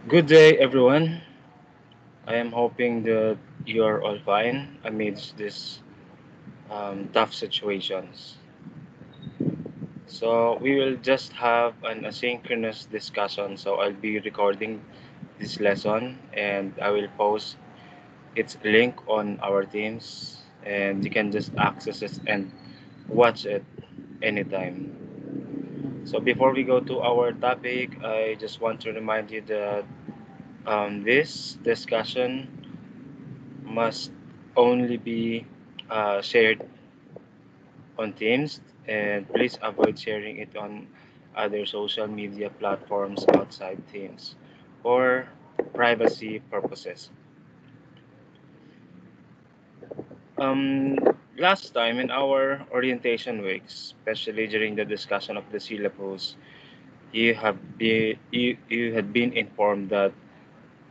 Good day, everyone. I am hoping that you're all fine amidst these tough situations. So, we will just have an asynchronous discussion. So, I'll be recording this lesson and I will post its link on our Teams, and you can just access it and watch it anytime. So, before we go to our topic, I just want to remind you that this discussion must only be shared on Teams, and please avoid sharing it on other social media platforms outside Teams for privacy purposes. Um, Last time in our orientation weeks, especially during the discussion of the syllabus, you had been informed that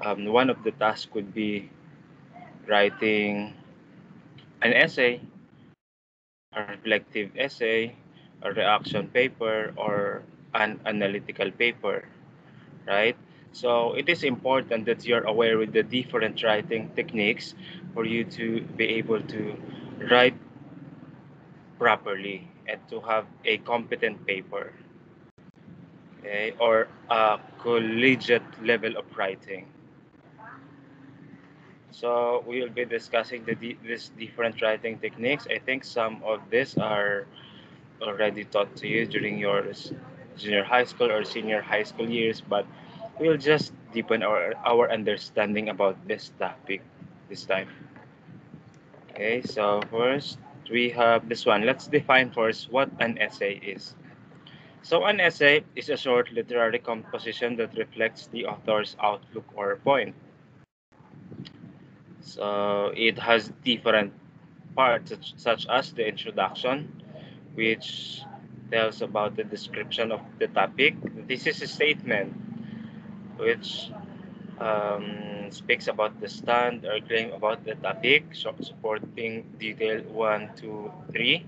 one of the tasks could be writing an essay, a reflective essay, a reaction paper, or an analytical paper, right? So it is important that you're aware with the different writing techniques for you to be able to write properly and to have a competent paper, okay, or a collegiate level of writing. So we will be discussing these different writing techniques. I think some of these are already taught to you during your junior high school or senior high school years, but we'll just deepen our understanding about this topic this time. Okay, so first we have this one. Let's define first what an essay is. So, an essay is a short literary composition that reflects the author's outlook or point. So, it has different parts, such as the introduction, which tells about the description of the topic. This is a statement which speaks about the stand or claim about the topic, supporting detail 1, 2, 3,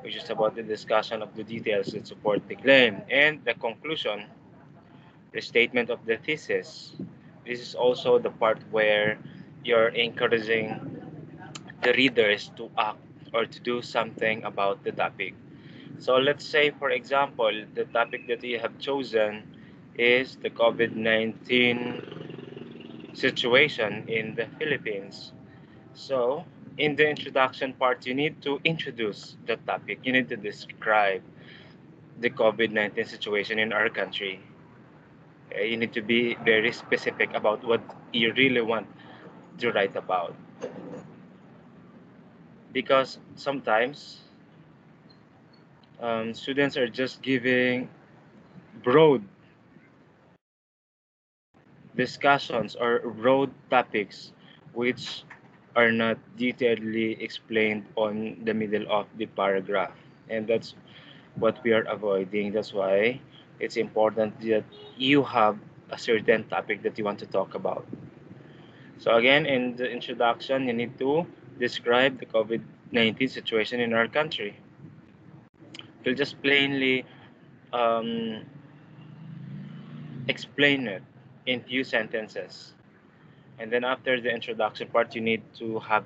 which is about the discussion of the details that support the claim, and the conclusion, the statement of the thesis. This is also the part where you're encouraging the readers to act or to do something about the topic. So let's say, for example, the topic that you have chosen is the COVID-19 situation in the Philippines. So, in the introduction part, you need to introduce the topic. You need to describe the COVID-19 situation in our country. You need to be very specific about what you really want to write about. Because sometimes students are just giving broad discussions or broad topics which are not detailedly explained on the middle of the paragraph. And that's what we are avoiding. That's why it's important that you have a certain topic that you want to talk about. So, again, in the introduction, you need to describe the COVID-19 situation in our country. You'll just plainly um, explain it in few sentences. And then after the introduction part, you need to have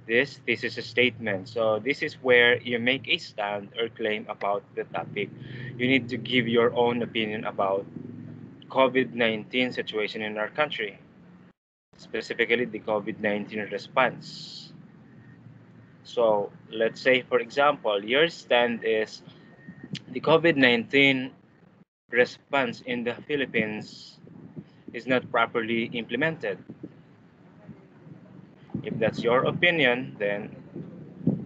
this is a statement. So this is where you make a stand or claim about the topic. You need to give your own opinion about COVID-19 situation in our country, specifically the COVID-19 response. So let's say, for example, your stand is the COVID-19 response in the Philippines is not properly implemented. If that's your opinion, then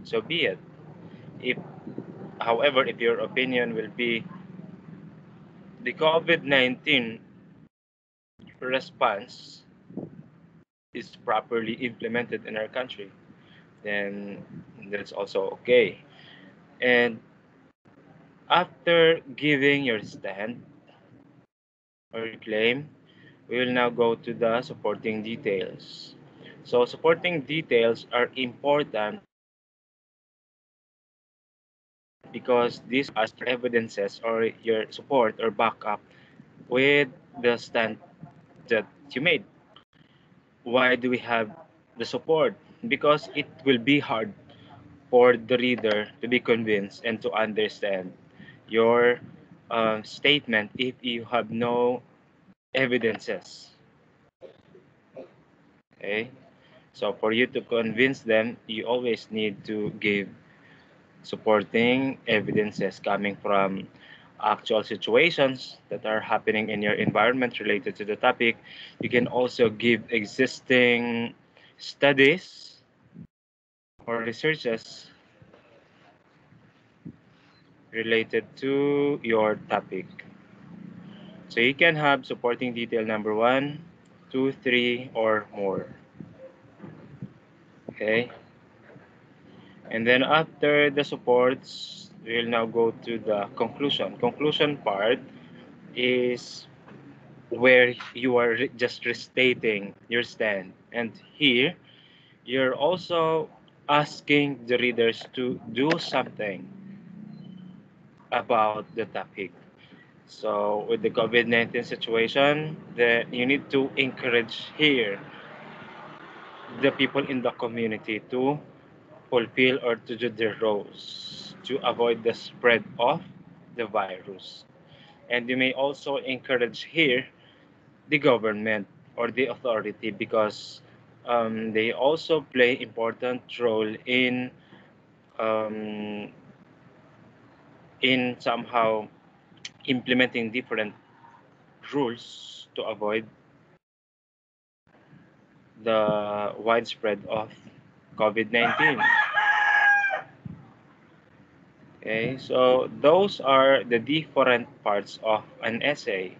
so be it. If, however, if your opinion will be the COVID-19 response is properly implemented in our country, then that's also okay. And after giving your stand or claim, we will now go to the supporting details. So supporting details are important because these are evidences or your support or backup with the stand. that you made. Why do we have the support? Because it will be hard for the reader to be convinced and to understand your statement if you have no evidences. Okay, so for you to convince them, you always need to give supporting evidences coming from actual situations that are happening in your environment related to the topic. You can also give existing studies or researches related to your topic. So you can have supporting detail number one, two, three, or more. Okay. And then after the supports, we'll now go to the conclusion. Conclusion part is where you are just restating your stand. And here, you're also asking the readers to do something about the topic. So with the COVID-19 situation, you need to encourage here the people in the community to fulfill or to do their roles to avoid the spread of the virus. And you may also encourage here the government or the authority because they also play important role um, in somehow implementing different rules to avoid the widespread of COVID-19. Okay, so those are the different parts of an essay.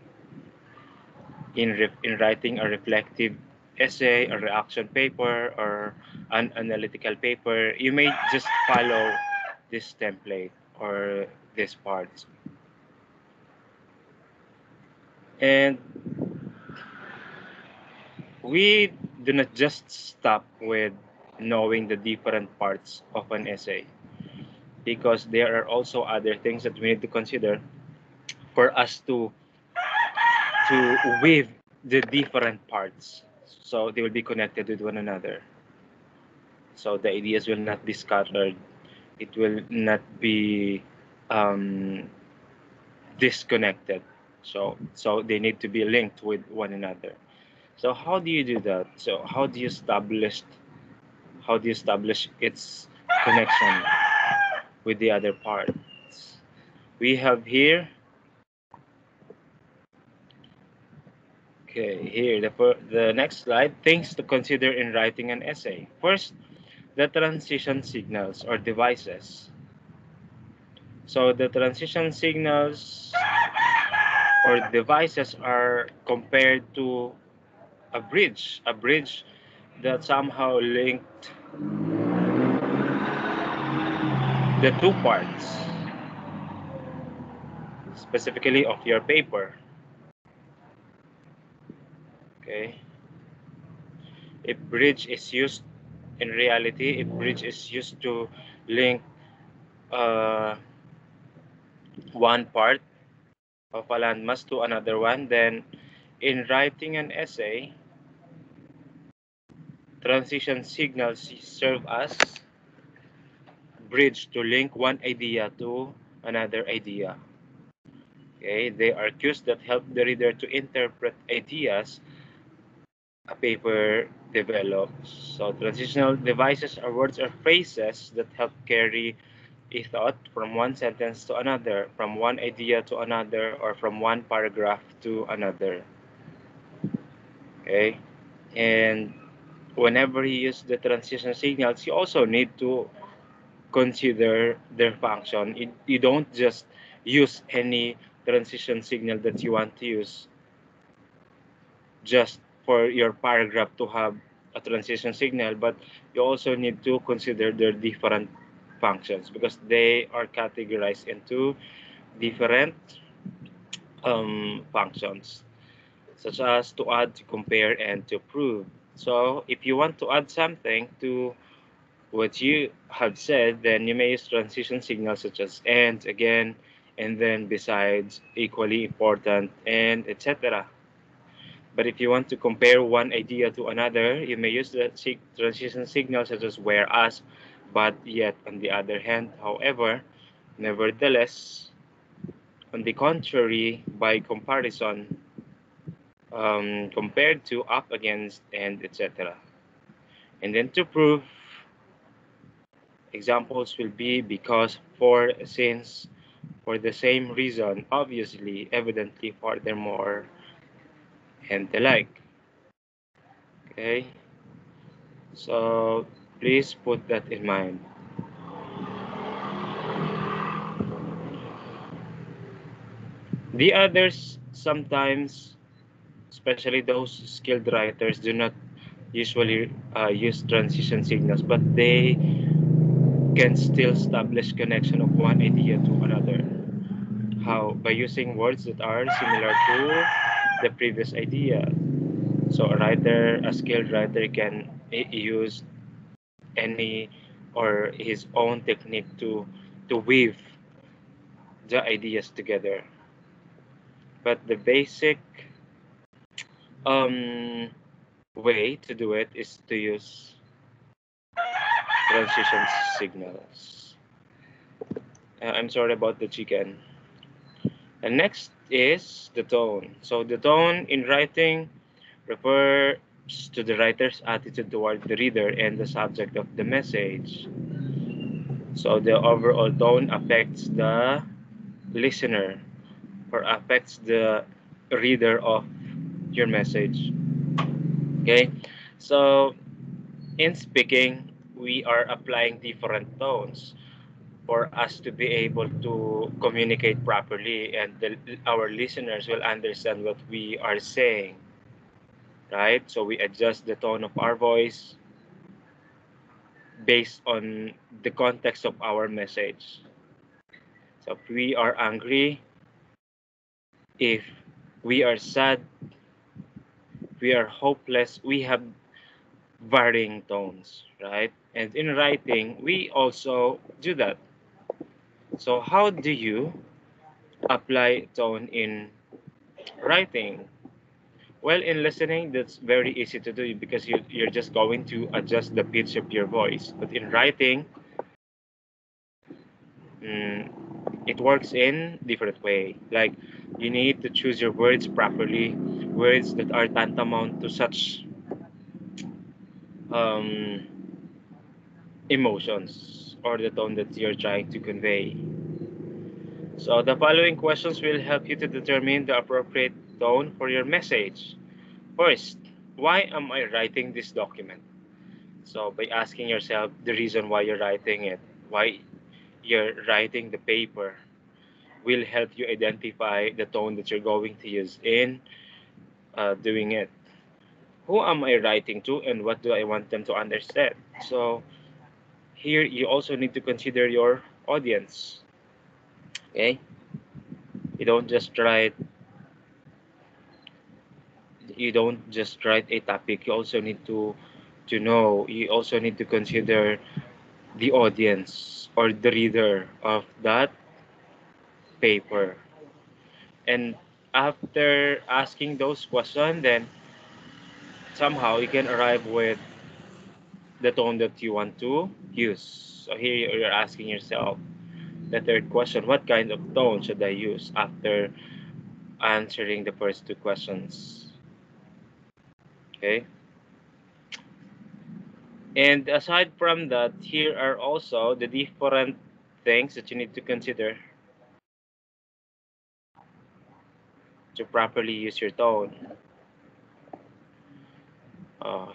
In writing a reflective essay, a reaction paper, or an analytical paper, you may just follow this template or this part. And we do not just stop with knowing the different parts of an essay because there are also other things that we need to consider for us to weave the different parts so they will be connected with one another. So the ideas will not be scattered. It will not be um, disconnected. So they need to be linked with one another. So how do you do that? So how do you establish its connection with the other parts? We have here, okay, here the next slide, things to consider in writing an essay. First, the transition signals or devices. So the transition signals or devices are compared to a bridge that somehow linked the two parts, specifically of your paper. Okay, if bridge is used in reality, if bridge is used to link uh, one part of a landmass to another one, then in writing an essay, transition signals serve as bridge to link one idea to another idea. Okay, they are cues that help the reader to interpret ideas a paper develops. So transitional devices are words or phrases that help carry a thought from one sentence to another, from one idea to another, or from one paragraph to another. Okay, and whenever you use the transition signals, you also need to consider their function. You don't just use any transition signal that you want to use just for your paragraph to have a transition signal, but you also need to consider their different functions because they are categorized into different functions, such as to add, to compare, and to prove. So if you want to add something to what you have said, then you may use transition signals such as and, again, and then, besides, equally important, and etc. But if you want to compare one idea to another, you may use the transition signal such as whereas, but, yet, on the other hand, however, nevertheless, on the contrary, by comparison, compared to, up against, and etc. And then to prove, examples will be because, for, since, for the same reason, obviously, evidently, furthermore, and the like. Okay, so please put that in mind. The others sometimes, especially those skilled writers, do not usually use transition signals, but they can still establish connection of one idea to another. How? By using words that are similar to the previous idea. So a skilled writer can use any or his own technique to weave the ideas together. But the basic um, way to do it is to use transition signals. I'm sorry about the chicken. And next is the tone. So the tone in writing refers to the writer's attitude toward the reader and the subject of the message. So the overall tone affects the listener or affects the reader of your message. Okay, so in speaking, we are applying different tones for us to be able to communicate properly, and our listeners will understand what we are saying, right? So we adjust the tone of our voice based on the context of our message. So if we are angry, if we are sad, we are hopeless, we have varying tones, right? And in writing, we also do that. So how do you apply tone in writing? Well, in listening, that's very easy to do because you're just going to adjust the pitch of your voice. But in writing, mm, it works in different way. Like you need to choose your words properly, words that are tantamount to such um, emotions or the tone that you're trying to convey. So the following questions will help you to determine the appropriate tone for your message. First, why am I writing this document? So by asking yourself the reason why you're writing it, why you're writing the paper, will help you identify the tone that you're going to use in doing it. Who am I writing to and what do I want them to understand? So here you also need to consider your audience. Okay? You don't just write you don't just write a topic. You also need to know, you also need to consider the audience or the reader of that paper. And after asking those questions, then somehow you can arrive with the tone that you want to use. So here you're asking yourself the third question, what kind of tone should I use after answering the first two questions? Okay. And aside from that, here are also the different things that you need to consider to properly use your tone.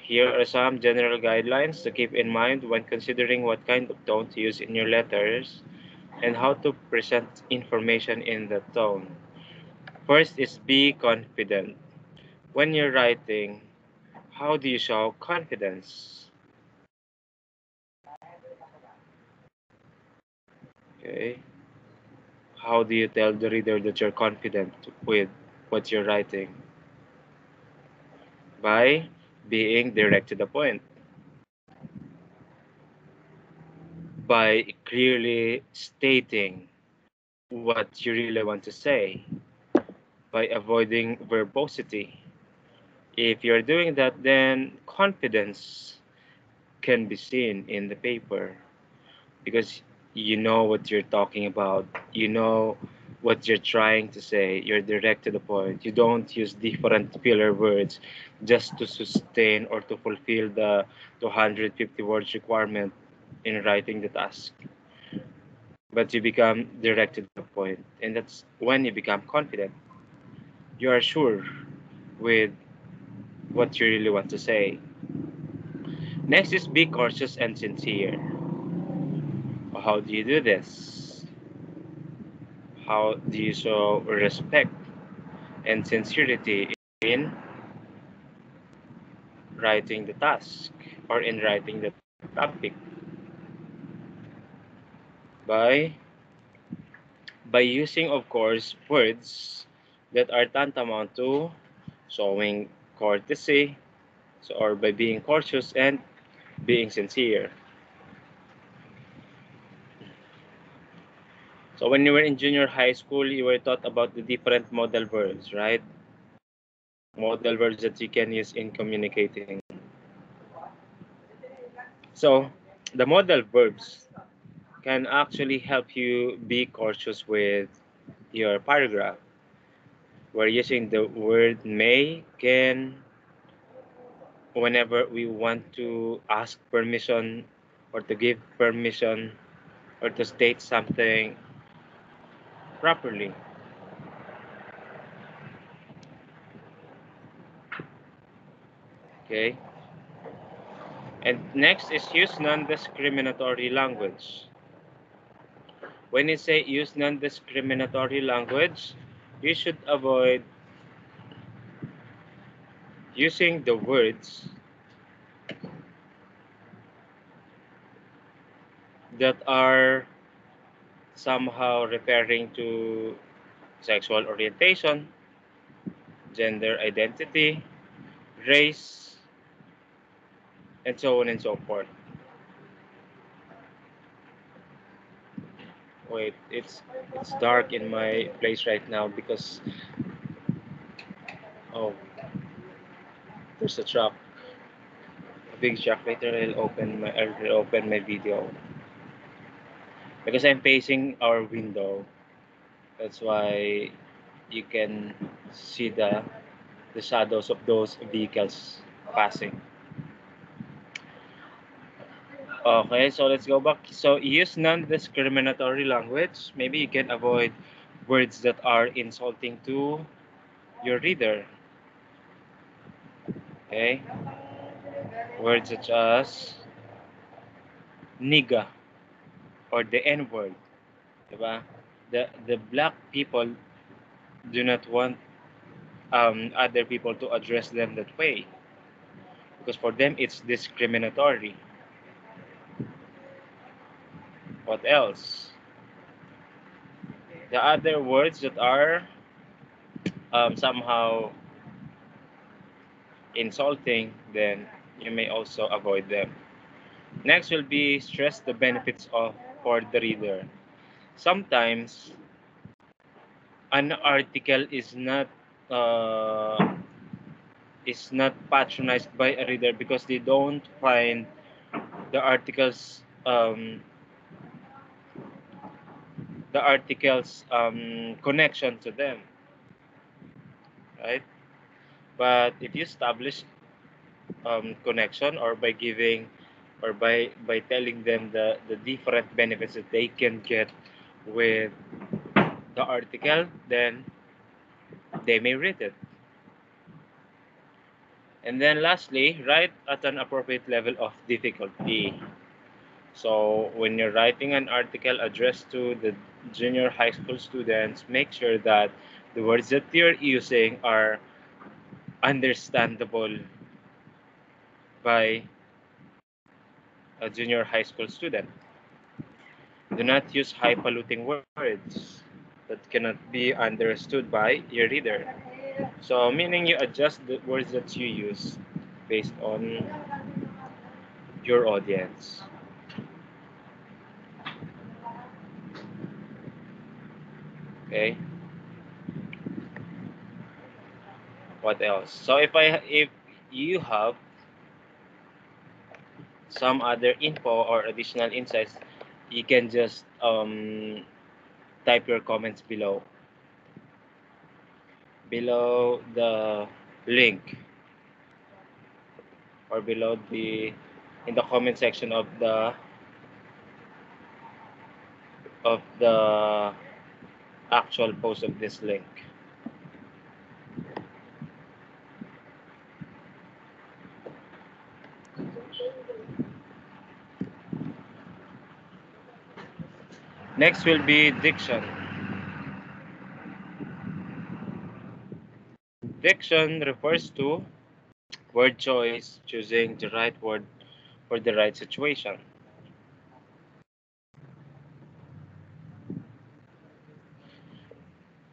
Here are some general guidelines to keep in mind when considering what kind of tone to use in your letters and how to present information in the tone. First is be confident. When you're writing, how do you show confidence? Okay. How do you tell the reader that you're confident with what you're writing? By being direct to the point, by clearly stating what you really want to say, by avoiding verbosity, If you're doing that, then confidence can be seen in the paper because you know what you're talking about. You know what you're trying to say. You're direct to the point. You don't use different filler words just to sustain or to fulfill the 250 words requirement in writing the task. But you become direct to the point, and that's when you become confident. You are sure with what you really want to say. Next is be cautious and sincere. How do you do this? How do you show respect and sincerity in writing the task or in writing the topic? By using, of course, words that are tantamount to showing courtesy, so, or by being cautious and being sincere. So when you were in junior high school, you were taught about the different modal verbs, right? Modal verbs that you can use in communicating. So the modal verbs can actually help you be cautious with your paragraph. We're using the word may, can, whenever we want to ask permission or to give permission or to state something properly. Okay. And next is use non-discriminatory language. When you say use non-discriminatory language, you should avoid using the words that are somehow referring to sexual orientation, gender identity, race, and so on and so forth. Wait, it's dark in my place right now because oh, there's a truck, a big truck. Later I'll open my video because I'm facing our window. That's why you can see the shadows of those vehicles passing. Okay, so let's go back. So use non-discriminatory language. Maybe you can avoid words that are insulting to your reader. Okay, words such as nigga or the N-word. Diba? The black people do not want other people to address them that way because for them it's discriminatory. What else? The other words that are somehow insulting, then you may also avoid them. Next will be stress the benefits of for the reader. Sometimes an article uh, is not patronized by a reader because they don't find the article's connection to them, right? But if you establish connection or by giving or by telling them the different benefits that they can get with the article, then they may read it. And then lastly, write at an appropriate level of difficulty. So when you're writing an article addressed to the junior high school students, make sure that the words that you're using are understandable by a junior high school student. Do not use high-polluting words that cannot be understood by your reader. So, meaning you adjust the words that you use based on your audience. Okay? What else? So if you have some other info or additional insights, you can just type your comments below the link, or below the in the comment section of the actual post of this link. Next will be diction. Diction refers to word choice, choosing the right word for the right situation,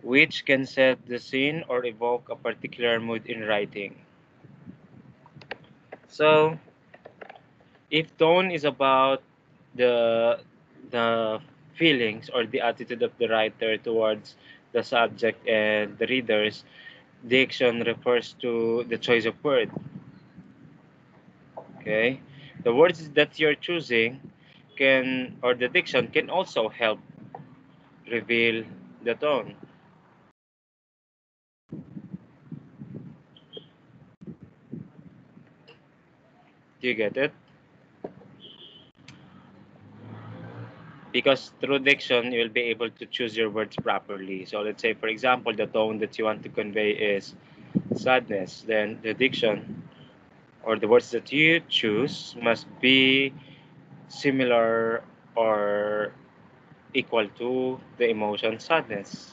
which can set the scene or evoke a particular mood in writing. So, if tone is about the the feelings or the attitude of the writer towards the subject and the readers, diction refers to the choice of word. Okay, the words that you're choosing can, or the diction can also help reveal the tone. Do you get it? Because through diction, you'll be able to choose your words properly. So let's say, for example, the tone that you want to convey is sadness. Then the diction or the words that you choose must be similar or equal to the emotion sadness.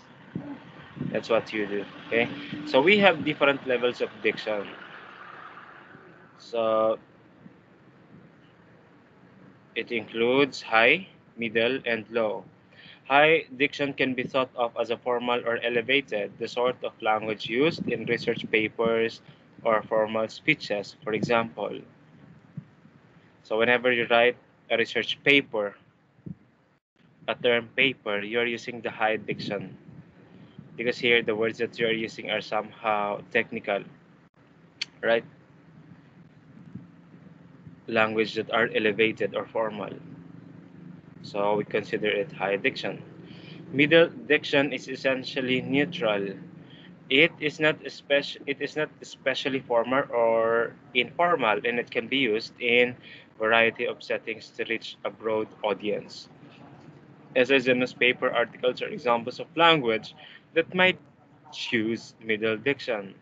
That's what you do. Okay. So we have different levels of diction. So it includes high, middle, and low. High diction can be thought of as a formal or elevated, the sort of language used in research papers or formal speeches, for example. So whenever you write a research paper, a term paper, you're using the high diction because here the words that you're using are somehow technical, right? Language that are elevated or formal. So we consider it high diction. Middle diction is essentially neutral. It is not especially formal or informal, and it can be used in variety of settings to reach a broad audience. Essays and newspaper articles are examples of language that might choose middle diction.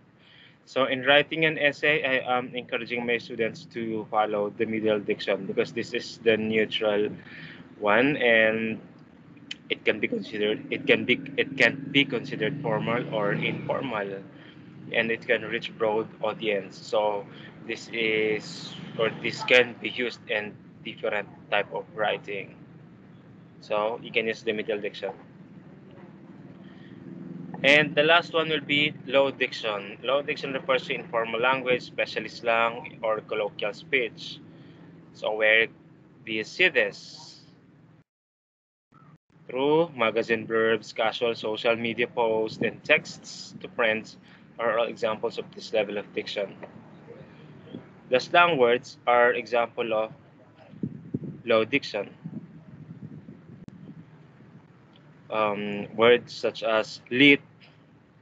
So in writing an essay, I am encouraging my students to follow the middle diction because this is the neutral one, and it can be considered formal or informal, and it can reach broad audience. So this can be used in different type of writing. So you can use the middle diction. And the last one will be low diction. Low diction refers to informal language, especially slang or colloquial speech. So where do you see this? Through magazine blurbs, casual social media posts, and texts to friends are all examples of this level of diction. The slang words are example of low diction. Words such as lit,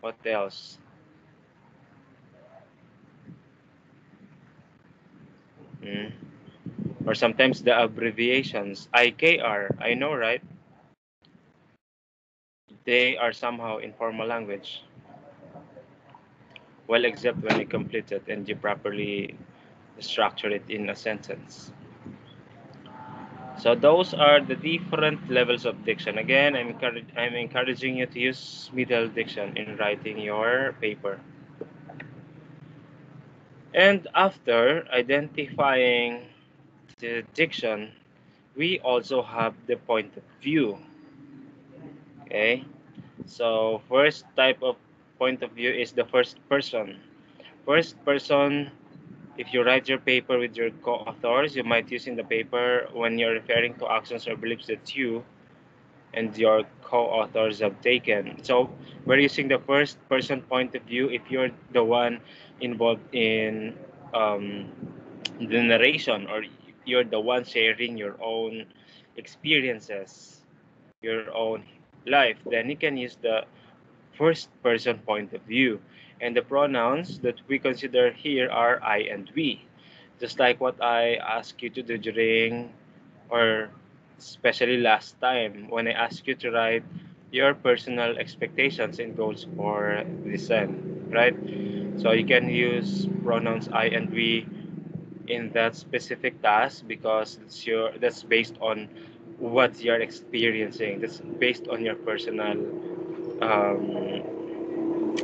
what else? Mm. Or sometimes the abbreviations, IKR, I know, right? They are somehow informal language. Well, except when you complete it and you properly structure it in a sentence. So those are the different levels of diction. Again, I'm encouraging you to use middle diction in writing your paper. And after identifying the diction, we also have the point of view. Okay, so first type of point of view is the first person. First person, if you write your paper with your co-authors, you might use in the paper when you're referring to actions or beliefs that you and your co-authors have taken. So we're using the first person point of view if you're the one involved in um, the narration, or you're the one sharing your own experiences, your own life, then you can use the first person point of view. And the pronouns that we consider here are I and we. Just like what I asked you to do during, or especially last time, when I asked you to write your personal expectations and goals for this sem, right? So you can use pronouns I and we in that specific task because that's based on what you're experiencing. That's based on your personal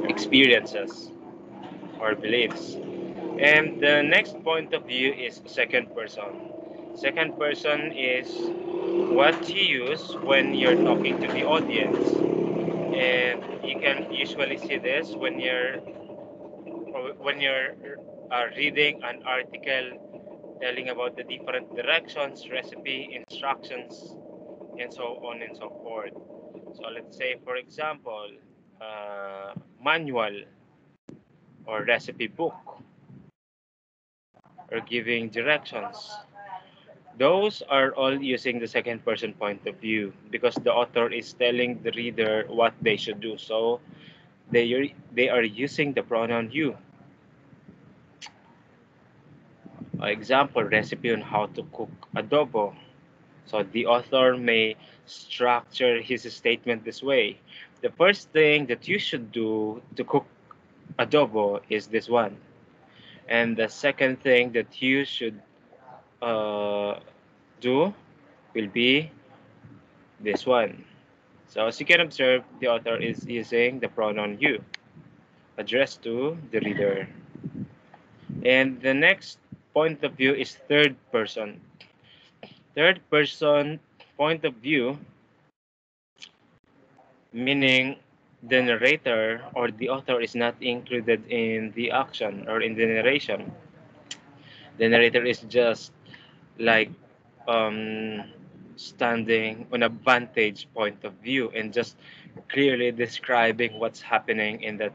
experiences or beliefs. And the next point of view is second person. Second person is what you use when you're talking to the audience. And you can usually see this when you're reading an article telling about the different directions, recipe, instructions, and so on and so forth. So let's say, for example, manual or recipe book or giving directions. Those are all using the second person point of view because the author is telling the reader what they should do. So they are using the pronoun you. Example recipe on how to cook adobo. So the author may structure his statement this way. The first thing that you should do to cook adobo is this one. And the second thing that you should uh, do will be this one. So as you can observe, the author is using the pronoun you, addressed to the reader. And the next point of view is third person. Third person point of view, meaning the narrator or the author is not included in the action or in the narration. The narrator is just like um, standing on a vantage point of view and just clearly describing what's happening in that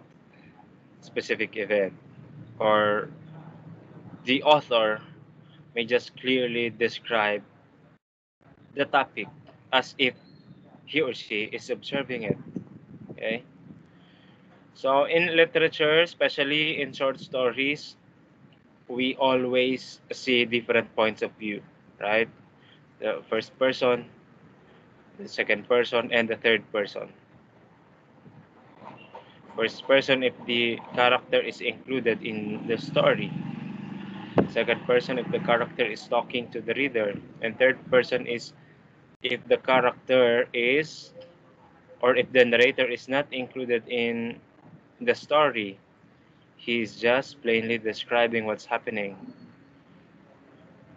specific event. Or the author may just clearly describe the topic as if he or she is observing it. Okay? So in literature, especially in short stories, we always see different points of view, right? The first person, the second person, and the third person. First person if the character is included in the story. Second person if the character is talking to the reader. And third person is if the character is, or if the narrator is not included in the story, he's just plainly describing what's happening.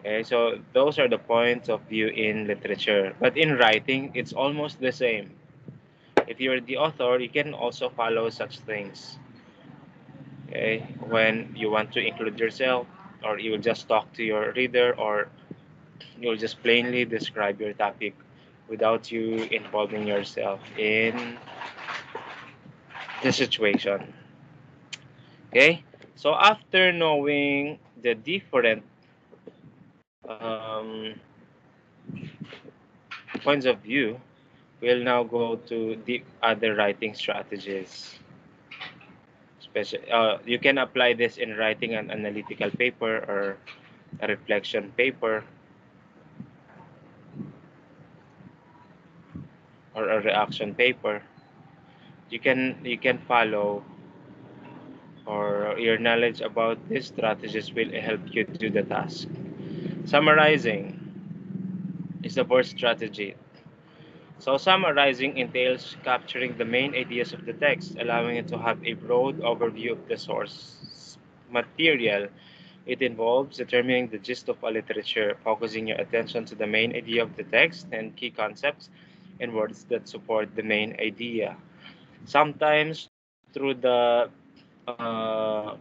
Okay, so those are the points of view in literature. But in writing, it's almost the same. If you're the author, you can also follow such things. Okay, when you want to include yourself, or you will just talk to your reader, or you'll just plainly describe your topic without you involving yourself in the situation. Okay, so after knowing the different um, points of view, we'll now go to the other writing strategies. You can apply this in writing an analytical paper or a reflection paper or a reaction paper. You can follow, or your knowledge about these strategies will help you do the task. Summarizing is the first strategy. So summarizing entails capturing the main ideas of the text, allowing it to have a broad overview of the source material. It involves determining the gist of a literature, focusing your attention to the main idea of the text and key concepts and words that support the main idea. Sometimes through the uh,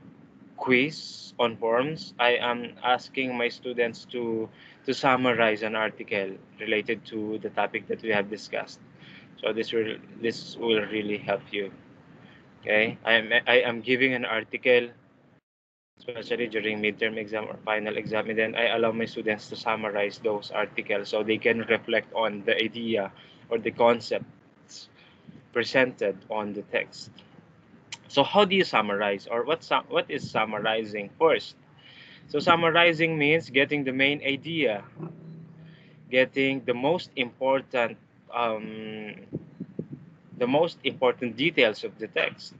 quiz on forms, I am asking my students to summarize an article related to the topic that we have discussed. So this will really help you. Okay, I am giving an article, especially during midterm exam or final exam, and then I allow my students to summarize those articles so they can reflect on the idea or the concepts presented on the text. So how do you summarize, or what is summarizing first? So summarizing means getting the main idea, getting um, the most important details of the text.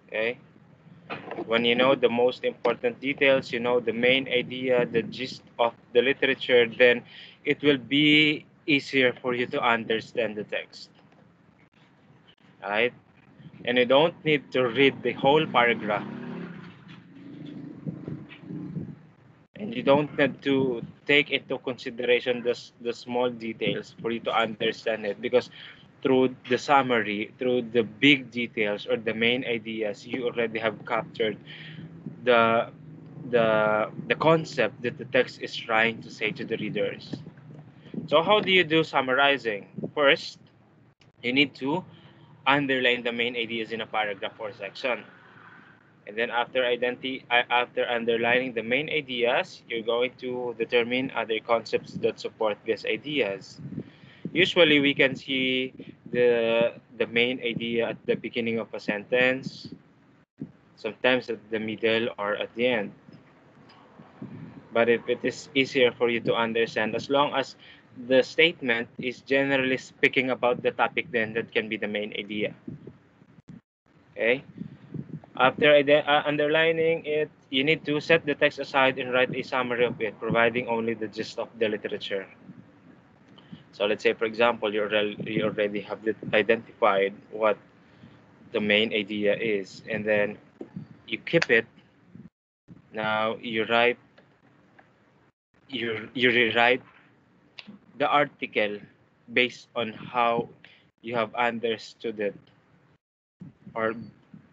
Okay, when you know the most important details, you know the main idea, the gist of the literature, then it will be easier for you to understand the text. Right? And you don't need to read the whole paragraph, and you don't need to take into consideration the small details for you to understand it, because through the summary, through the big details or the main ideas, you already have captured the the concept that the text is trying to say to the readers. So how do you do summarizing? First, you need to underline the main ideas in a paragraph or section. And then after underlining the main ideas, you're going to determine other concepts that support these ideas. Usually we can see the main idea at the beginning of a sentence, sometimes at the middle or at the end. But if it is easier for you to understand, as long as the statement is generally speaking about the topic, then that can be the main idea. Okay? After underlining it, you need to set the text aside and write a summary of it, providing only the gist of the literature. So let's say, for example, you already have identified what the main idea is, and then you keep it. Now you rewrite the article based on how you have understood it, or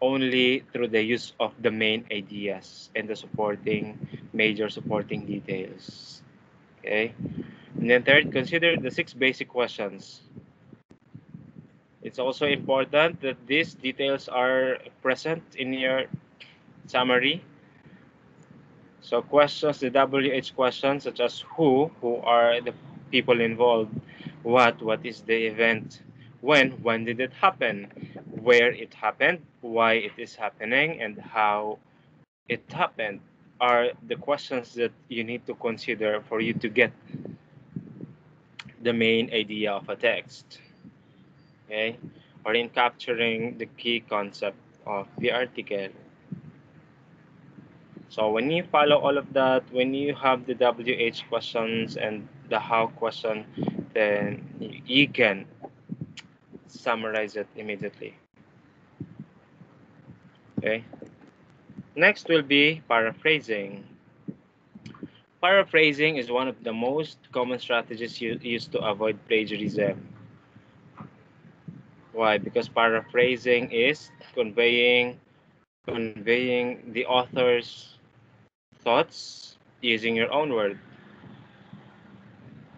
only through the use of the main ideas and the supporting major supporting details. Okay, and then third, consider the 6 basic questions. It's also important that these details are present in your summary. So questions, the WH questions, such as who are the people involved, what is the event, when did it happen, where it happened, why it is happening, and how it happened, are the questions that you need to consider for you to get the main idea of a text. Okay, or in capturing the key concept of the article. So when you follow all of that, when you have the WH questions and the how question, then you can summarize it immediately. Okay. Next will be paraphrasing. Paraphrasing is one of the most common strategies used to avoid plagiarism. Why? Because paraphrasing is conveying the author's thoughts using your own word.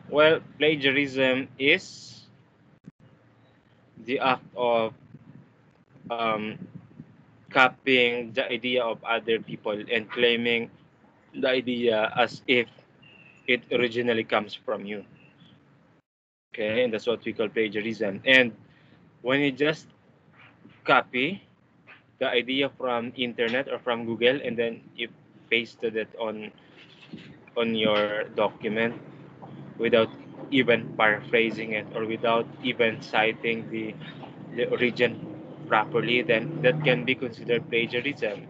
Well, plagiarism is the act of um, copying the idea of other people and claiming the idea as if it originally comes from you. Okay, and that's what we call plagiarism. And when you just copy the idea from internet or from Google and then you pasted it on your document without even paraphrasing it or without even citing the origin properly, then that can be considered plagiarism.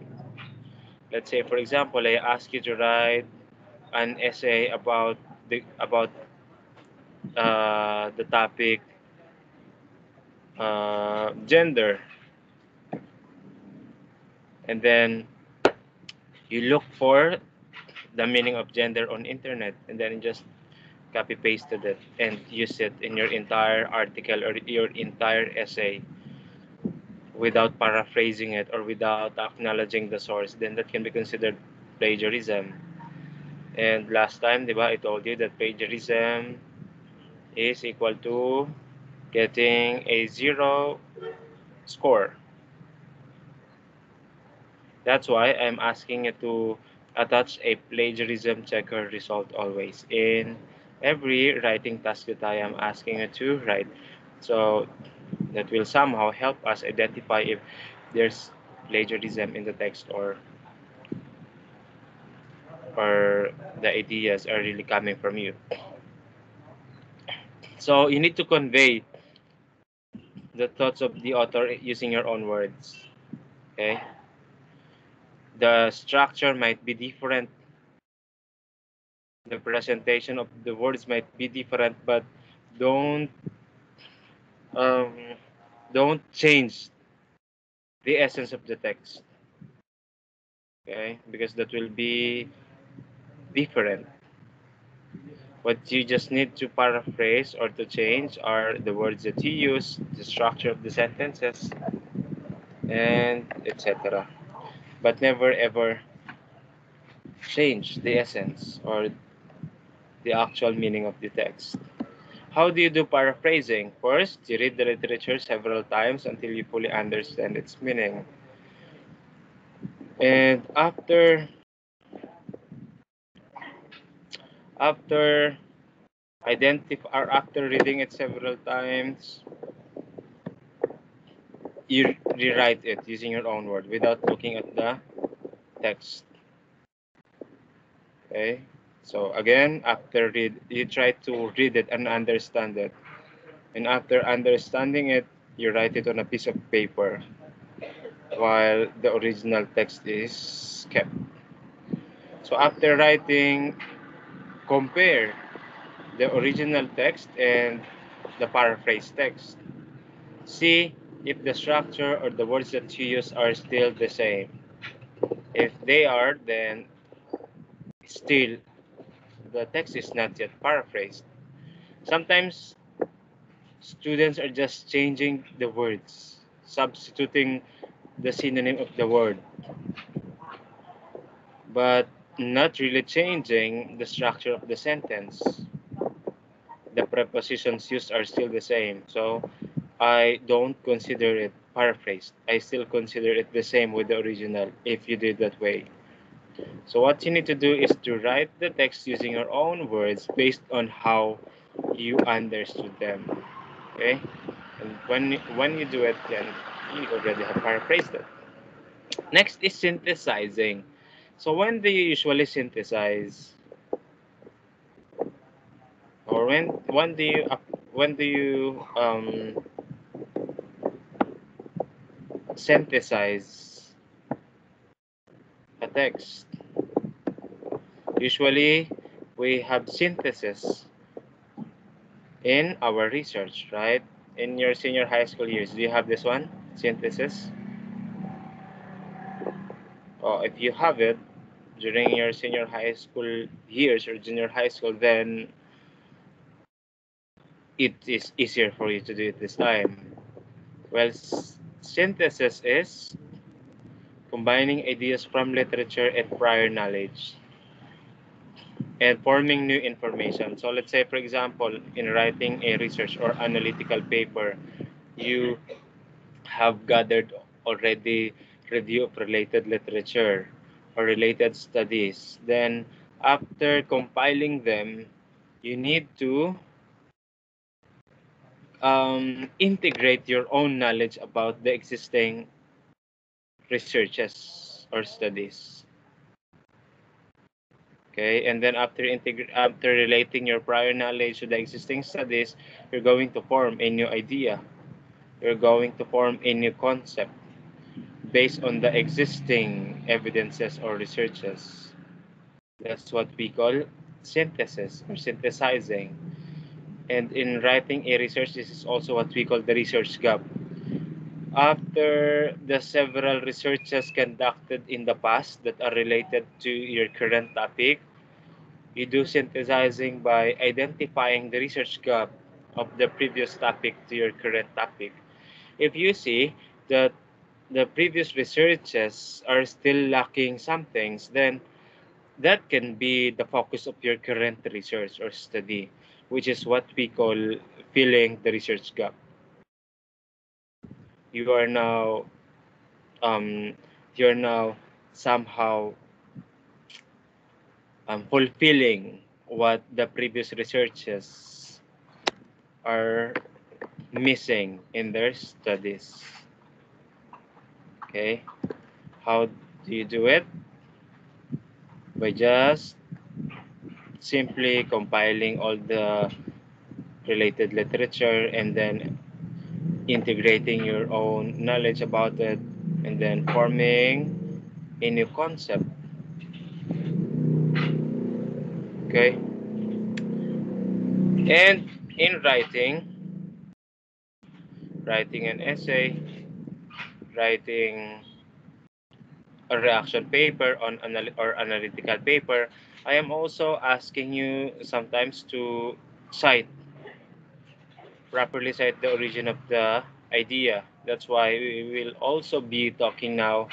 Let's say, for example, I ask you to write an essay about the topic gender, and then you look for the meaning of gender on internet, and then you just copy pasted it and use it in your entire article or your entire essay without paraphrasing it or without acknowledging the source, then that can be considered plagiarism. And last time, di ba, I told you that plagiarism is equal to getting a 0 score. That's why I'm asking you to attach a plagiarism checker result always in every writing task that I am asking you to write. So that will somehow help us identify if there's plagiarism in the text or the ideas are really coming from you. So you need to convey the thoughts of the author using your own words. Okay? The structure might be different, the presentation of the words might be different, but don't um, don't change the essence of the text. Okay? Because that will be different. What you just need to paraphrase or to change are the words that you use, the structure of the sentences, and etc. But never ever change the essence or the actual meaning of the text. How do you do paraphrasing? First, you read the literature several times until you fully understand its meaning. And after identify or after reading it several times, you rewrite it using your own word without looking at the text. Okay? So again, after read, you try to read it and understand it. And after understanding it, you write it on a piece of paper while the original text is kept. So after writing, compare the original text and the paraphrase text. See if the structure or the words that you use are still the same. If they are, then still the text is not yet paraphrased. Sometimes students are just changing the words, substituting the synonym of the word, but not really changing the structure of the sentence. The prepositions used are still the same. So I don't consider it paraphrased. I still consider it the same with the original if you did that way. So what you need to do is to write the text using your own words based on how you understood them. Okay? And when you do it, then you already have paraphrased it. Next is synthesizing. So when do you usually synthesize? Or when do you synthesize a text? Usually, we have synthesis in our research, right? In your senior high school years, do you have this one? Synthesis? Or if you have it during your senior high school years or junior high school, then it is easier for you to do it this time. Well, synthesis is combining ideas from literature and prior knowledge and forming new information. So let's say, for example, in writing a research or analytical paper, you have gathered already review of related literature or related studies. Then after compiling them, you need to integrate your own knowledge about the existing researches or studies. Okay, and then after relating your prior knowledge to the existing studies, you're going to form a new idea. You're going to form a new concept based on the existing evidences or researches. That's what we call synthesis or synthesizing. And in writing a research, this is also what we call the research gap. After the several researches conducted in the past that are related to your current topic, you do synthesizing by identifying the research gap of the previous topic to your current topic. If you see that the previous researches are still lacking some things, then that can be the focus of your current research or study, which is what we call filling the research gap. you are now you're now somehow fulfilling what the previous researchers are missing in their studies. Okay, how do you do it? By just simply compiling all the related literature and then integrating your own knowledge about it and then forming a new concept. Okay, and in writing an essay, writing a reaction paper on or analytical paper, I am also asking you sometimes to cite properly cite the origin of the idea. That's why we will also be talking now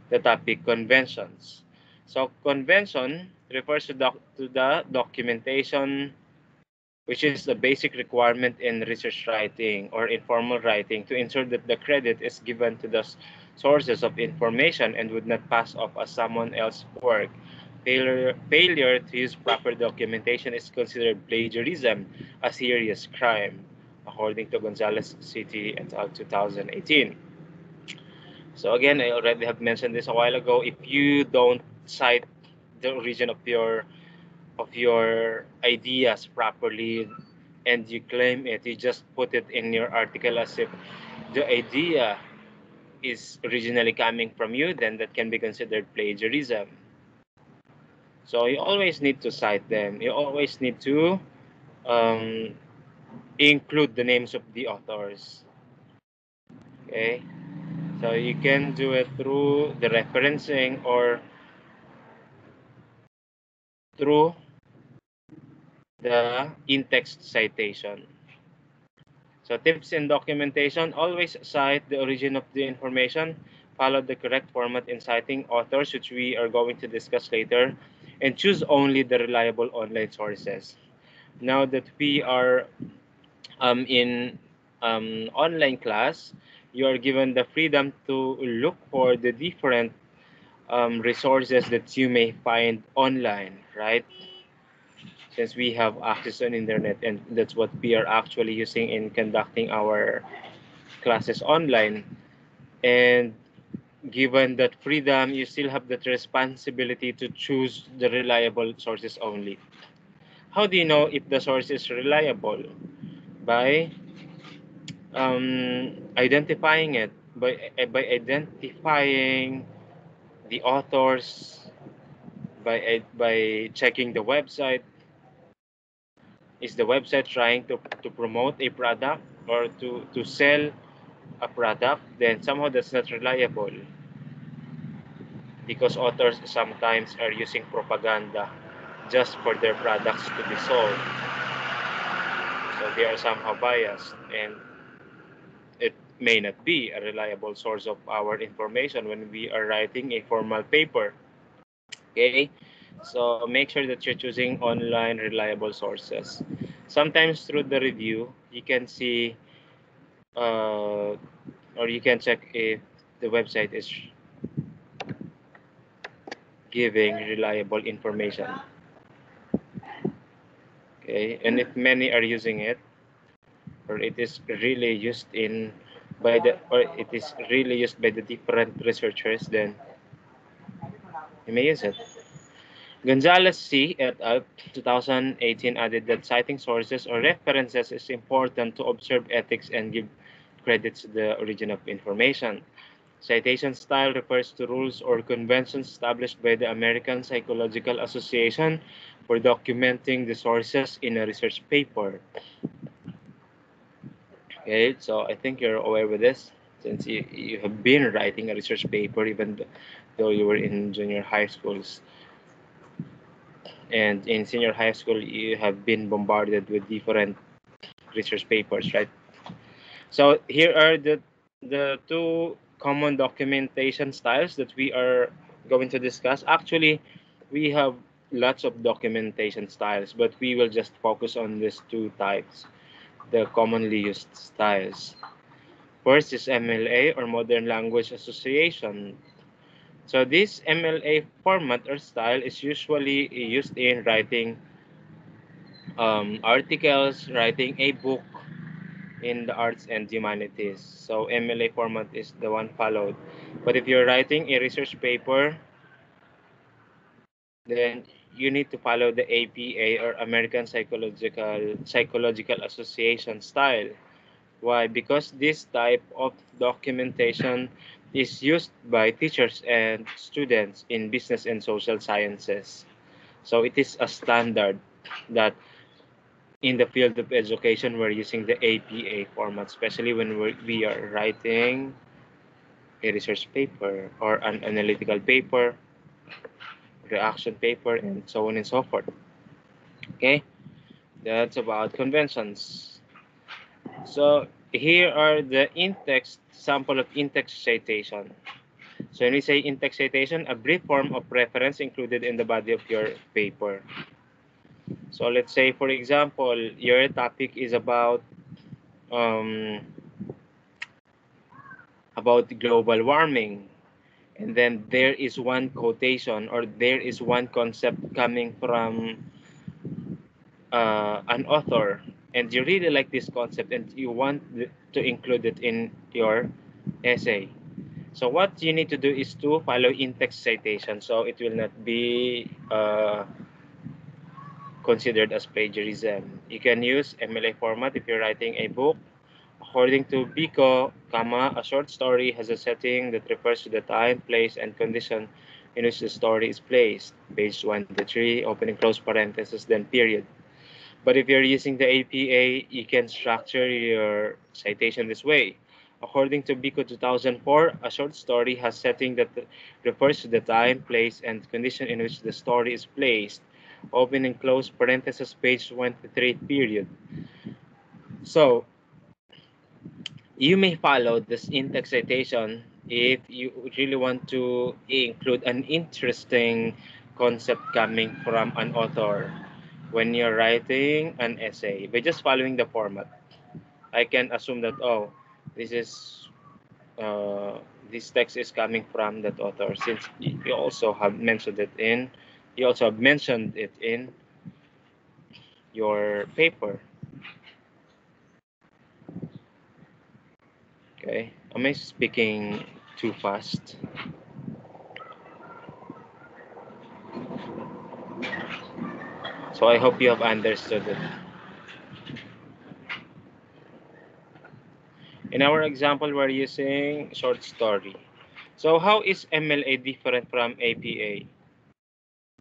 the topic conventions. So convention refers to the documentation, which is the basic requirement in research writing or informal writing to ensure that the credit is given to the sources of information and would not pass off as someone else's work. Failure to use proper documentation is considered plagiarism, a serious crime, according to Gonzalez City et al. 2018. So again, I already have mentioned this a while ago. If you don't cite the origin of your ideas properly and you claim it, you just put it in your article as if the idea is originally coming from you, then that can be considered plagiarism. So you always need to cite them. You always need to um, include the names of the authors. Okay, so you can do it through the referencing or through the in-text citation. So tips in documentation, always cite the origin of the information, follow the correct format in citing authors, which we are going to discuss later, and choose only the reliable online sources. Now that we are in online class, you are given the freedom to look for the different resources that you may find online, right? Since we have access on internet, and that's what we are actually using in conducting our classes online. And given that freedom, you still have that responsibility to choose the reliable sources only. How do you know if the source is reliable? By identifying it, by identifying the authors, by checking the website. Is the website trying to promote a product or to sell a product? Then somehow that's not reliable because authors sometimes are using propaganda just for their products to be sold. So they are somehow biased, and it may not be a reliable source of our information when we are writing a formal paper. Okay, so make sure that you're choosing online reliable sources. Sometimes through the review, you can see or you can check if the website is giving reliable information. Okay, and if many are using it, or it is really used in by the or it is really used by the different researchers, then you may use it. Gonzalez C. et al. 2018 added that citing sources or references is important to observe ethics and give credit to the origin of information. Citation style refers to rules or conventions established by the American Psychological Association for documenting the sources in a research paper. Okay, so I think you're aware with this since you have been writing a research paper even though you were in junior high schools. And in senior high school, you have been bombarded with different research papers, right? So here are the two common documentation styles that we are going to discuss. Actually, we have lots of documentation styles, but we will just focus on these two types, the commonly used styles. First is MLA, or Modern Language Association. So this MLA format or style is usually used in writing articles, writing a book in the arts and humanities. So MLA format is the one followed. But if you're writing a research paper, then you need to follow the APA, or American Psychological Association style. Why? Because this type of documentation is used by teachers and students in business and social sciences. So it is a standard that in the field of education we're using the APA format, especially when we are writing a research paper or an analytical paper, reaction paper, and so on and so forth. Okay, that's about conventions. So here are the in-text sample of in-text citation. So when we say in-text citation, a brief form of reference included in the body of your paper. So let's say, for example, your topic is um, about global warming, and then there is one quotation, or there is one concept coming from an author, and you really like this concept and you want to include it in your essay. So what you need to do is to follow in-text citation, so it will not be considered as plagiarism. You can use MLA format if you're writing a book. According to Biko, a short story has a setting that refers to the time, place, and condition in which the story is placed. Page 1 to 3, opening close parenthesis, then period. But if you're using the APA, you can structure your citation this way. According to Biko 2004, a short story has setting that refers to the time, place, and condition in which the story is placed. Open and close parenthesis, page 1 to 3, period. So, you may follow this in-text citation if you really want to include an interesting concept coming from an author when you're writing an essay by just following the format. I can assume that, oh, this is uh, this text is coming from that author, since you also have mentioned it in your paper. Okay, am I speaking too fast? So I hope you have understood it. In our example, we're using short story. So how is MLA different from APA?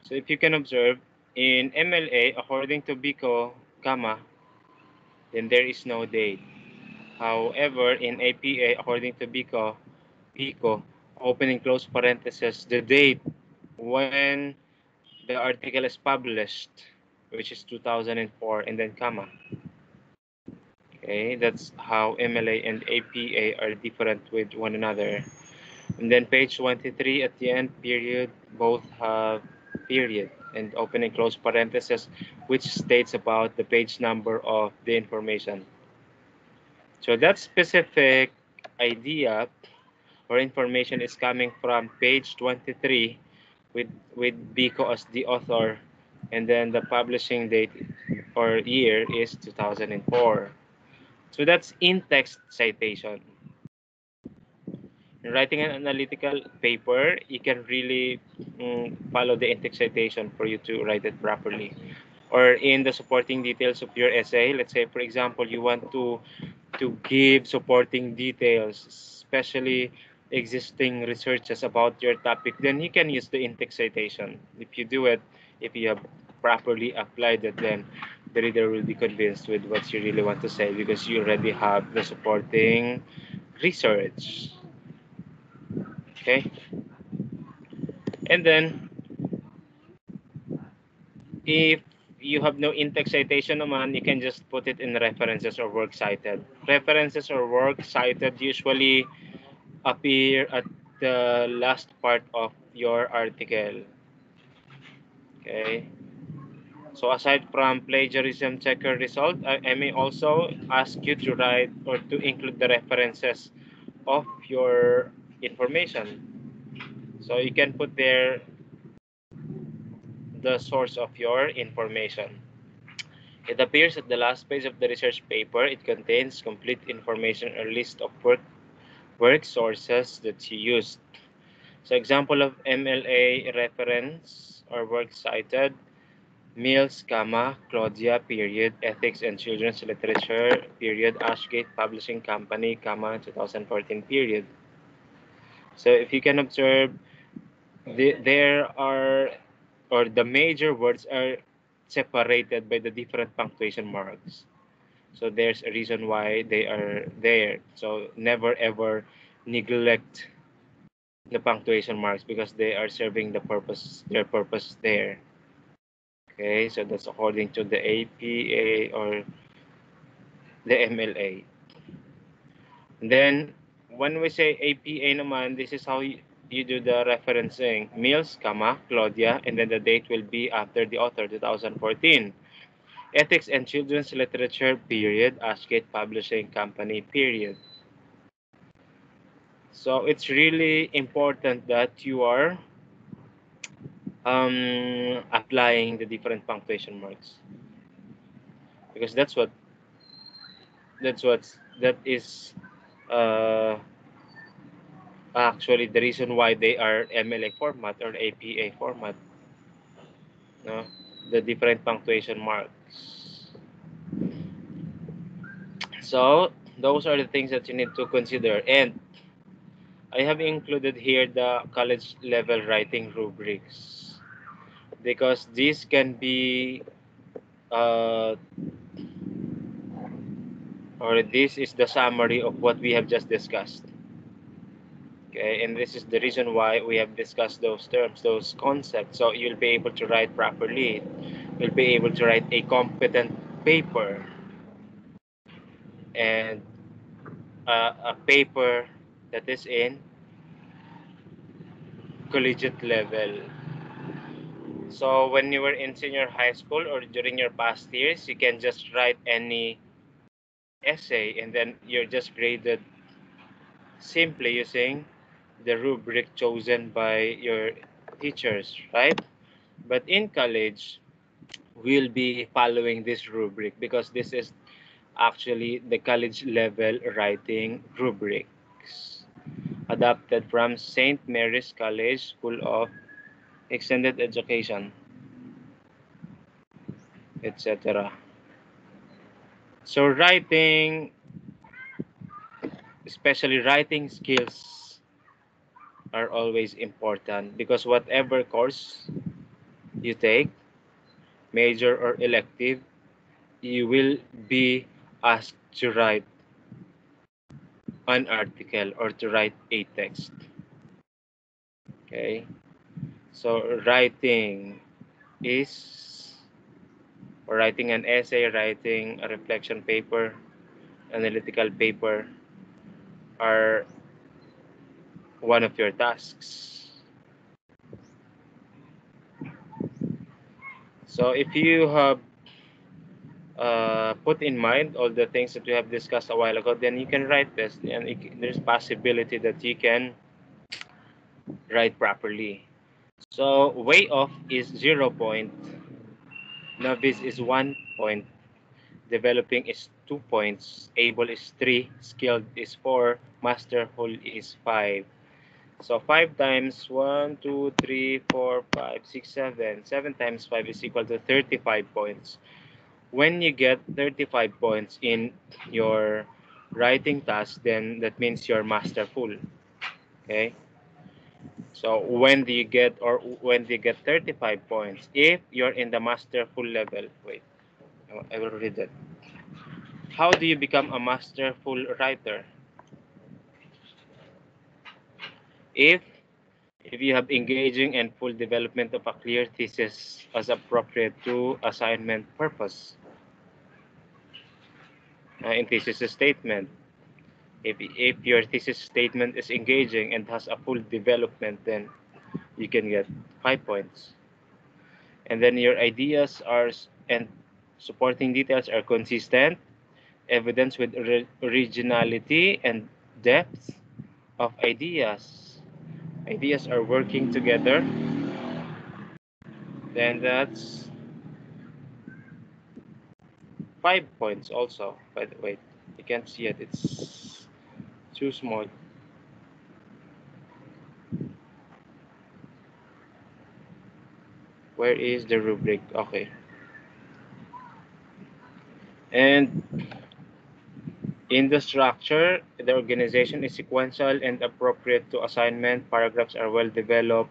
So if you can observe, in MLA, according to Biko, then there is no date. However, in APA, according to Biko, open and close parenthesis, the date when the article is published, which is 2004, and then comma. Okay, that's how MLA and APA are different with one another. And then page 23 at the end, period, both have period and open and close parentheses, which states about the page number of the information. So that specific idea or information is coming from page 23 with Biko as the author, and then the publishing date or year is 2004. So that's in-text citation. In writing an analytical paper, you can really follow the in-text citation for you to write it properly. Or in the supporting details of your essay, let's say, for example, you want to give supporting details, especially existing researches about your topic, then you can use the in-text citation. If you do it, if you have properly applied it, then the reader will be convinced with what you really want to say because you already have the supporting research. Okay, and then if you have no in-text citation naman, you can just put it in references or works cited. References or works cited usually appear at the last part of your article. Okay, So aside from plagiarism checker result, I may also ask you to write or to include the references of your information. So you can put there the source of your information. It appears at the last page of the research paper. It contains complete information or list of work sources that you used. So example of MLA reference or work cited: Mills, Claudia, period, Ethics and Children's Literature, period, Ashgate Publishing Company, 2014, period. So if you can observe, there are, or the major words are separated by the different punctuation marks. So there's a reason why they are there. So never ever neglect the punctuation marks because they are serving their purpose there. Okay, so that's according to the APA or the MLA. And then when we say APA naman, this is how you do the referencing. Mills, Claudia, and then the date will be after the author, 2014. Ethics and Children's Literature, period, Ashgate Publishing Company, period. So it's really important that you are applying the different punctuation marks because that is uh, actually the reason why they are MLA format or APA format, no? The different punctuation marks. So those are the things that you need to consider, and I have included here the college level writing rubrics because this can be uh, or this is the summary of what we have just discussed. Okay, and this is the reason why we have discussed those terms, those concepts, so you'll be able to write properly. You'll be able to write a competent paper and a paper that is in collegiate level. So when you were in senior high school or during your past years, you can just write any essay and then you're just graded simply using the rubric chosen by your teachers, right? But in college, we'll be following this rubric because this is actually the college level writing rubrics adapted from St. Mary's College School of Extended Education, etc. So writing, especially writing skills, are always important because whatever course you take, major or elective, you will be asked to write an article or to write a text. Okay, so writing is, or writing an essay, writing a reflection paper, analytical paper are one of your tasks. So if you have put in mind all the things that we have discussed a while ago, then you can write this, and there's possibility that you can write properly. So way off is 0 point, novice is 1 point, developing is 2 points, able is 3, skilled is 4, masterful is 5. So 5 times 1, 2, 3, 4, 5, 6, 7. 7 times 5 is equal to 35 points. When you get 35 points in your writing task, then that means you're masterful. Okay? So when do you get 35 points? If you're in the masterful level. Wait, I will read it. How do you become a masterful writer? If if you have engaging and full development of a clear thesis as appropriate to assignment purpose in thesis statement. If your thesis statement is engaging and has a full development, then you can get 5 points. And then your ideas are and supporting details are consistent, evidence with originality and depth of ideas. Ideas are working together. Then that's 5 points also. By the way, you can't see it. It's too small. Where is the rubric? Okay. And in the structure, the organization is sequential and appropriate to assignment. Paragraphs are well developed.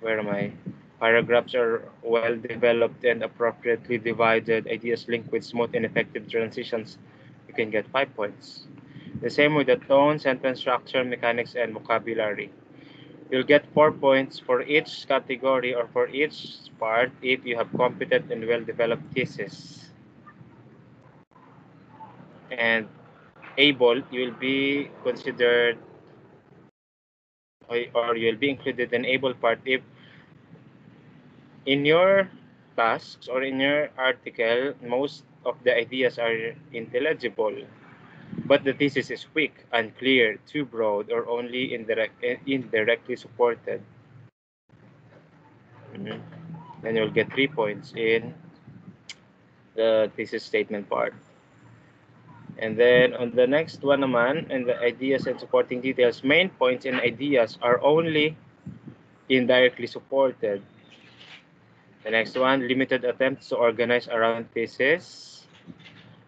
Where am I? Paragraphs are well developed and appropriately divided. Ideas linked with smooth and effective transitions. You can get 5 points. The same with the tone, sentence structure, mechanics, and vocabulary. You'll get 4 points for each category or for each part if you have competent and well-developed thesis. And able, you will be considered or you'll be included in able part if in your tasks or in your article, most of the ideas are intelligible, but the thesis is weak, unclear, too broad, or only indirectly supported. Then you'll get 3 points in the thesis statement part. And then on the next one naman, and the ideas and supporting details, main points and ideas are only indirectly supported. The next one, limited attempts to organize around thesis,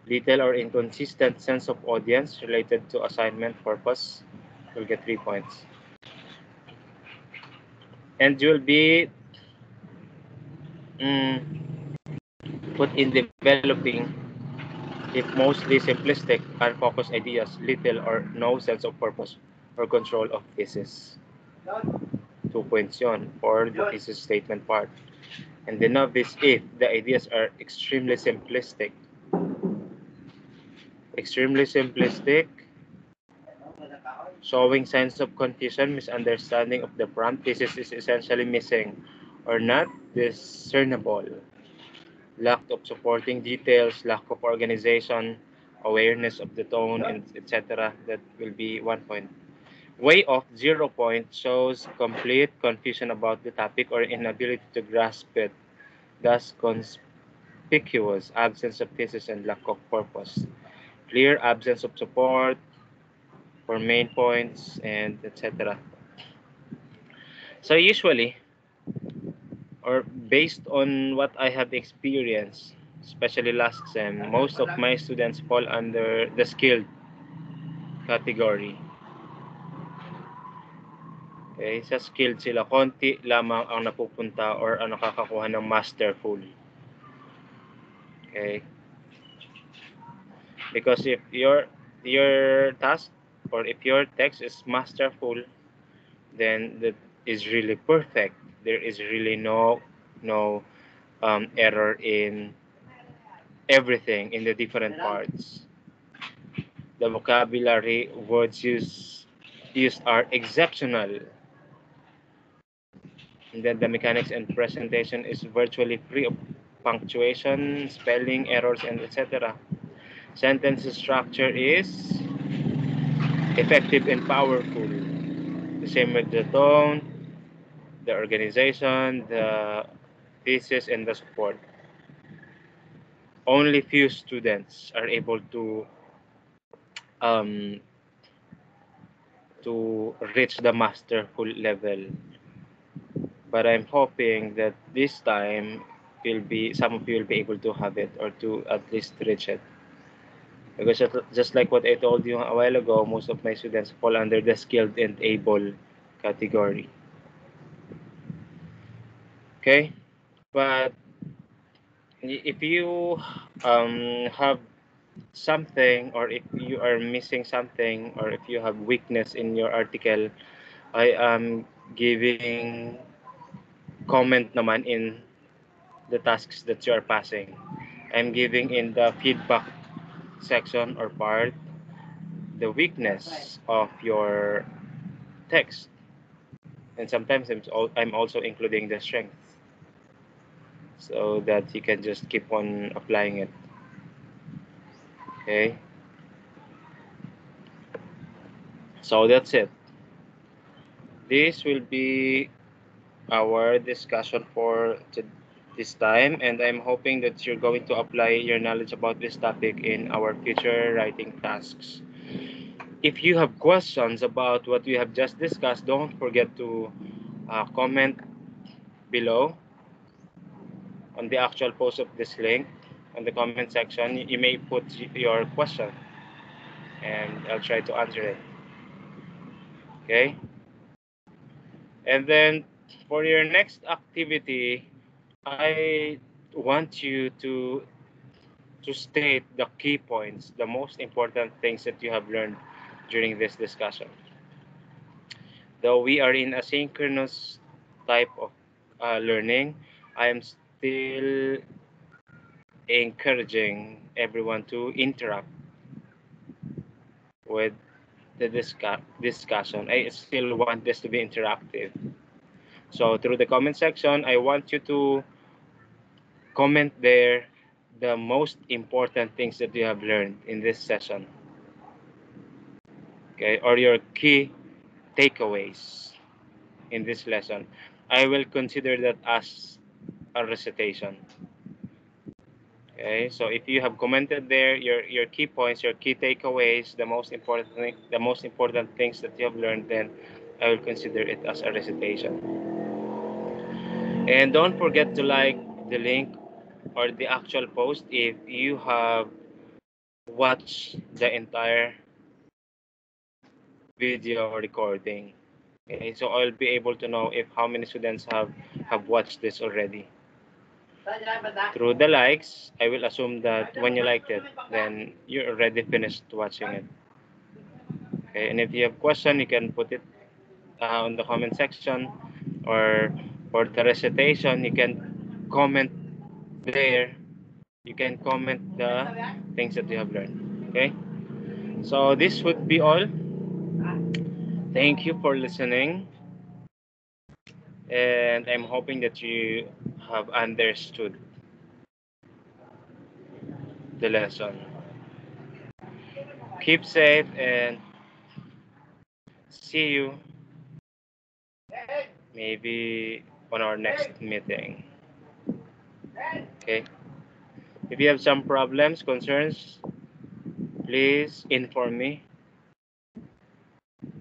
little or inconsistent sense of audience related to assignment purpose, you'll get 3 points. And you'll be put in developing if mostly simplistic, unfocused ideas, little or no sense of purpose or control of thesis. 2 points yon for the thesis statement part. And the novice if the ideas are extremely simplistic. Extremely simplistic, showing signs of confusion, misunderstanding of the prompt, thesis is essentially missing or not discernible. Lack of supporting details, lack of organization, awareness of the tone, and etc. That will be 1 point. Way off 0 point shows complete confusion about the topic or inability to grasp it, thus conspicuous absence of thesis and lack of purpose. Clear absence of support for main points and etc. So usually, or based on what I have experienced, especially last sem, most of my students fall under the skilled category. Okay, sa skilled sila, konti lamang ang napupunta or ang nakakakuha ng masterful. Okay? Because if your task or if your text is masterful, then that is really perfect. There is really no error in everything in the different parts. The vocabulary words used are exceptional. And then the mechanics and presentation is virtually free of punctuation, spelling errors, and etc. Sentence structure is effective and powerful. The same with the tone, the organization, the thesis, and the support. Only few students are able um, to reach the masterful level. But I'm hoping that this time some of you will be able to have it or to at least reach it. Because just like what I told you a while ago, most of my students fall under the skilled and able category. Okay, but if you have something or if you are missing something or if you have weakness in your article, I am giving comment naman in the tasks that you are passing. I'm giving in the feedback section or part the weakness of your text. And sometimes I'm also including the strength so that you can just keep on applying it. Okay, so that's it. This will be our discussion for this time, and I'm hoping that you're going to apply your knowledge about this topic in our future writing tasks. If you have questions about what we have just discussed, don't forget to comment below on the actual post of this link on the comment section. You may put your question and I'll try to answer it. Okay? And then for your next activity, I want you to state the key points, the most important things that you have learned during this discussion. Though we are in asynchronous type of learning, I am still encouraging everyone to interact with the discussion. I still want this to be interactive. So through the comment section, I want you to comment there the most important things that you have learned in this session. Okay, or your key takeaways in this lesson. I will consider that as a recitation. Okay, so if you have commented there your key points, your key takeaways, the most important things that you have learned, then I will consider it as a recitation. And don't forget to like the link or the actual post if you have watched the entire video recording. Okay, so I'll be able to know if how many students have watched this already. Through the likes, I will assume that when you liked it, then you already finished watching it. Okay, and if you have question, you can put it on the comment section, or for the recitation, you can comment there. You can comment the things that you have learned. Okay, so this would be all. Thank you for listening, and I'm hoping that you have understood the lesson. Keep safe and see you maybe on our next meeting. Okay. If you have some problems, concerns, please inform me.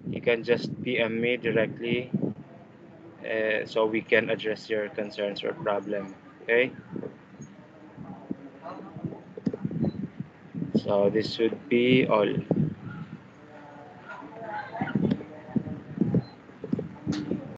You can just PM me directly so we can address your concerns or problem. Okay. So this should be all.